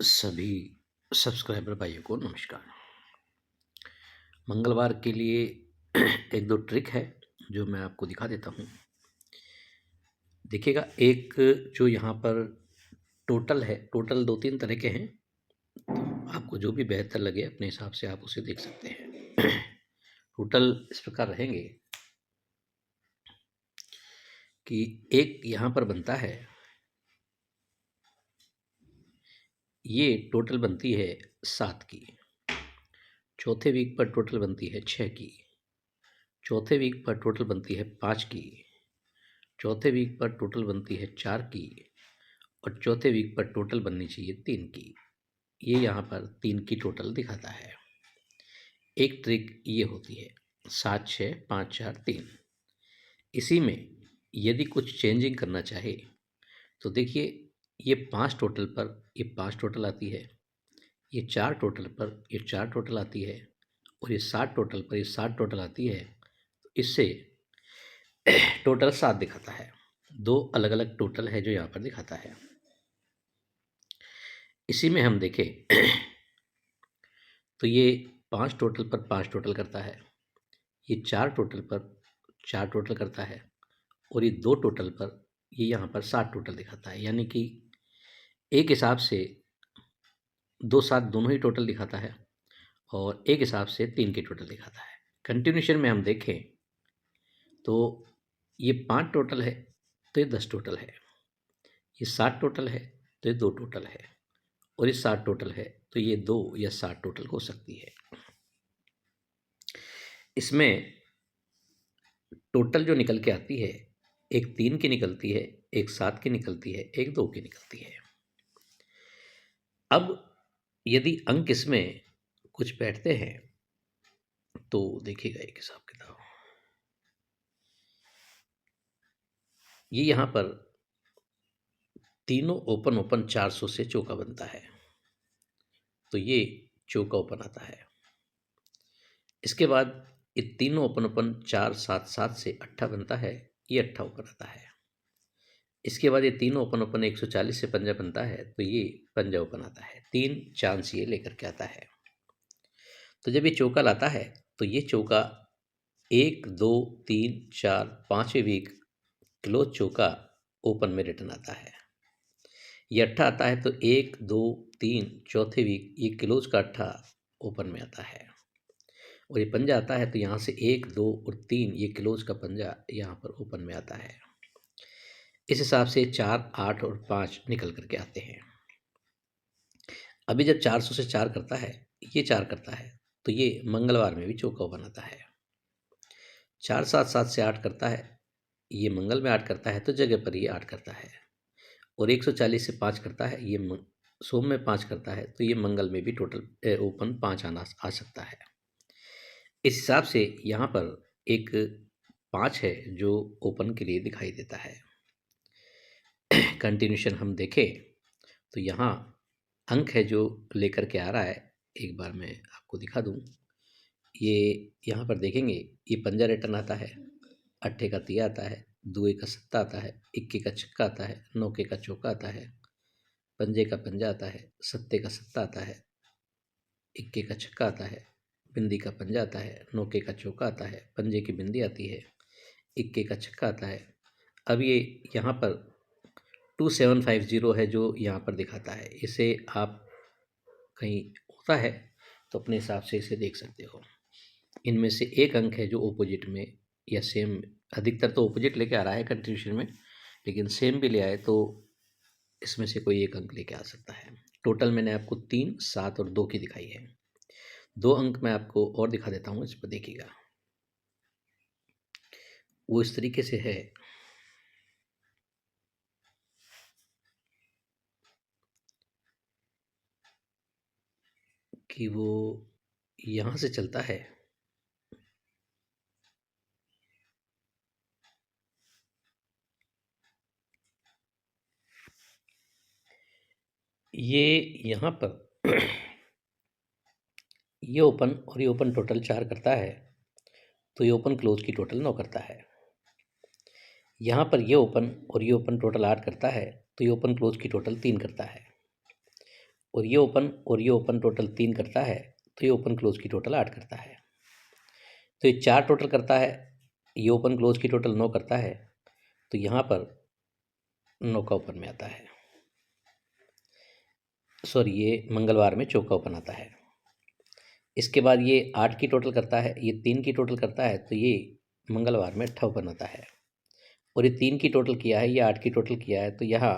सभी सब्सक्राइबर भाइयों को नमस्कार। मंगलवार के लिए एक दो ट्रिक है जो मैं आपको दिखा देता हूँ। देखिएगा, एक जो यहाँ पर टोटल है, टोटल 2-3 तरह के हैं, तो आपको जो भी बेहतर लगे अपने हिसाब से आप उसे देख सकते हैं। टोटल इस प्रकार रहेंगे कि एक यहाँ पर बनता है, ये टोटल बनती है 7 की। चौथे वीक पर टोटल बनती है 6 की। चौथे वीक पर टोटल बनती है 5 की। चौथे वीक पर टोटल बनती है 4 की। और चौथे वीक पर टोटल बननी चाहिए 3 की। ये यहाँ पर 3 की टोटल दिखाता है। एक ट्रिक ये होती है 7 6 5 4 3। इसी में यदि कुछ चेंजिंग करना चाहे तो देखिए, ये 5 टोटल पर ये 5 टोटल आती है, ये 4 टोटल पर ये 4 टोटल आती है, और ये 7 टोटल पर ये 7 टोटल आती है। इससे टोटल 7 दिखाता है। दो अलग अलग टोटल है जो यहाँ पर दिखाता है। इसी में हम देखें तो ये 5 टोटल पर 5 टोटल करता है, ये 4 टोटल पर 4 टोटल करता है, और ये 2 टोटल पर ये यहाँ पर 7 टोटल दिखाता है। यानी कि एक हिसाब से 2 7 दोनों ही टोटल दिखाता है, और एक हिसाब से 3 की टोटल दिखाता है। कंटिन्यूशन में हम देखें तो ये 5 टोटल है तो ये 10 टोटल है, ये 7 टोटल है तो ये 2 टोटल है, और ये 7 टोटल है तो ये 2 या 7 टोटल हो सकती है। इसमें टोटल जो निकल के आती है, एक 3 की निकलती है, एक 7 की निकलती है, एक 2 की निकलती है। अब यदि अंक इसमें कुछ बैठते हैं तो देखिएगा एक हिसाब किताब। ये यहाँ पर तीनों ओपन ओपन 400 से चौका बनता है, तो ये चौका ओपन आता है। इसके बाद ये तीनों ओपन ओपन 4 7 7 से अट्ठा बनता है, ये अट्ठा ओपन आता है। इसके बाद ये तीनों ओपन ओपन 140 से पंजा बनता है, तो ये पंजा ओपन आता है। 3 चांस ये लेकर के आता है। तो जब ये चौका लाता है तो ये चौका 1 2 3 4 5वें वीक क्लोज चौका ओपन में रिटर्न आता है। ये अट्ठा आता है तो 1 2 3 चौथे वीक ये क्लोज का अट्ठा ओपन में आता है, और ये पंजा आता है तो यहाँ से 1 2 और 3 ये क्लोज का पंजा यहाँ पर ओपन में आता है। इस हिसाब से 4 8 और 5 निकल करके आते हैं। अभी जब 400 से 4 करता है, ये 4 करता है, तो ये मंगलवार में भी चौका ओपन आता है। 4 7 7 से 8 करता है, ये मंगल में 8 करता है तो जगह पर ये 8 करता है, और 140 से 5 करता है, ये सोम में 5 करता है तो ये मंगल में भी टोटल ओपन 5 आ सकता है। इस हिसाब से यहाँ पर एक 5 है जो ओपन के लिए दिखाई देता है। कंटिन्यूशन हम देखें तो यहाँ अंक है जो लेकर के आ रहा है। एक बार मैं आपको दिखा दूं, ये यहाँ पर देखेंगे, ये पंजा रिटर्न आता है, अट्ठे का तिया आता है, दुए का सत्ता आता है, इक्के का छक्का आता है, नौके का चौका आता है, पंजे का पंजा आता है, सत्ते का सत्ता आता है, इक्के का छक्का आता है, बिंदी का पंजा आता है, नौके का चौका आता है, पंजे की बिंदी आती है, इक्के का छक्का आता है। अब ये यहाँ पर 2750 है जो यहाँ पर दिखाता है। इसे आप कहीं होता है तो अपने हिसाब से इसे देख सकते हो। इनमें से एक अंक है जो ऑपोजिट में या सेम, अधिकतर तो ऑपोजिट लेके आ रहा है कंट्रीब्यूशन में, लेकिन सेम भी ले आए तो इसमें से कोई एक अंक लेके आ सकता है। टोटल मैंने आपको 3 7 और 2 की दिखाई है। 2 अंक मैं आपको और दिखा देता हूँ, इस पर देखिएगा। वो इस तरीके से है कि वो यहाँ से चलता है, ये यहाँ पर ये ओपन और ये ओपन टोटल 4 करता है, तो ये ओपन क्लोज की टोटल 9 करता है। यहाँ पर ये ओपन और ये ओपन टोटल 8 करता है, तो ये ओपन क्लोज की टोटल 3 करता है। और ये ओपन टोटल 3 करता है, तो ये ओपन क्लोज की टोटल 8 करता है। तो ये 4 टोटल करता है, ये ओपन क्लोज की टोटल 9 करता है, तो यहाँ पर 9 का ओपन में आता है। सॉरी, ये मंगलवार में चौका ओपन आता है। इसके बाद ये 8 की टोटल करता है, ये 3 की टोटल करता है, तो ये मंगलवार में अट्ठा ओपन आता है। और ये 3 की टोटल किया है, ये 8 की टोटल किया है, तो यहाँ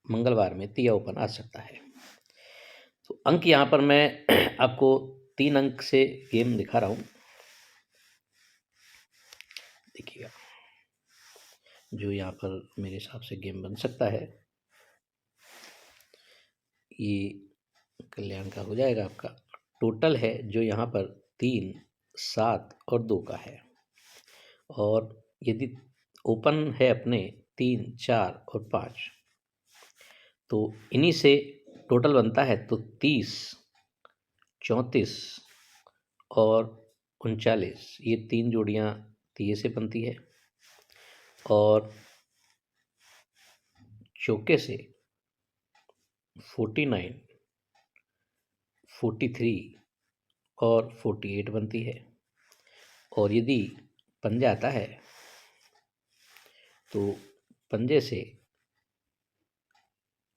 मंगलवार में तिया ओपन आ सकता है। तो अंक यहाँ पर मैं आपको 3 अंक से गेम दिखा रहा हूँ। देखिएगा, जो यहाँ पर मेरे हिसाब से गेम बन सकता है, ये कल्याण का हो जाएगा आपका। टोटल है जो यहाँ पर 3, 7 और 2 का है। और यदि ओपन है अपने 3, 4 और 5, तो इन्हीं से टोटल बनता है तो 30, 34 और 39, ये 3 जोड़ियाँ तिये से बनती है। और चौके से 49, 43 और 48 बनती है। और यदि पंजा आता है तो पंजे से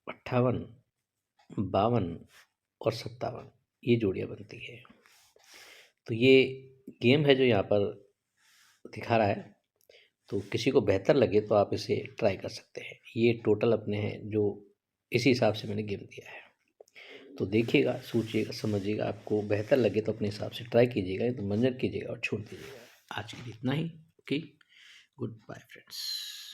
58, 52 और 57, ये जोड़ियाँ बनती है। तो ये गेम है जो यहाँ पर दिखा रहा है। तो किसी को बेहतर लगे तो आप इसे ट्राई कर सकते हैं। ये टोटल अपने हैं जो इसी हिसाब से मैंने गेम दिया है। तो देखिएगा, सोचिएगा, समझिएगा, आपको बेहतर लगे तो अपने हिसाब से ट्राई कीजिएगा, तो मंजर कीजिएगा और छोड़ दीजिएगा। आज के लिए इतना ही। Okay, goodbye friends.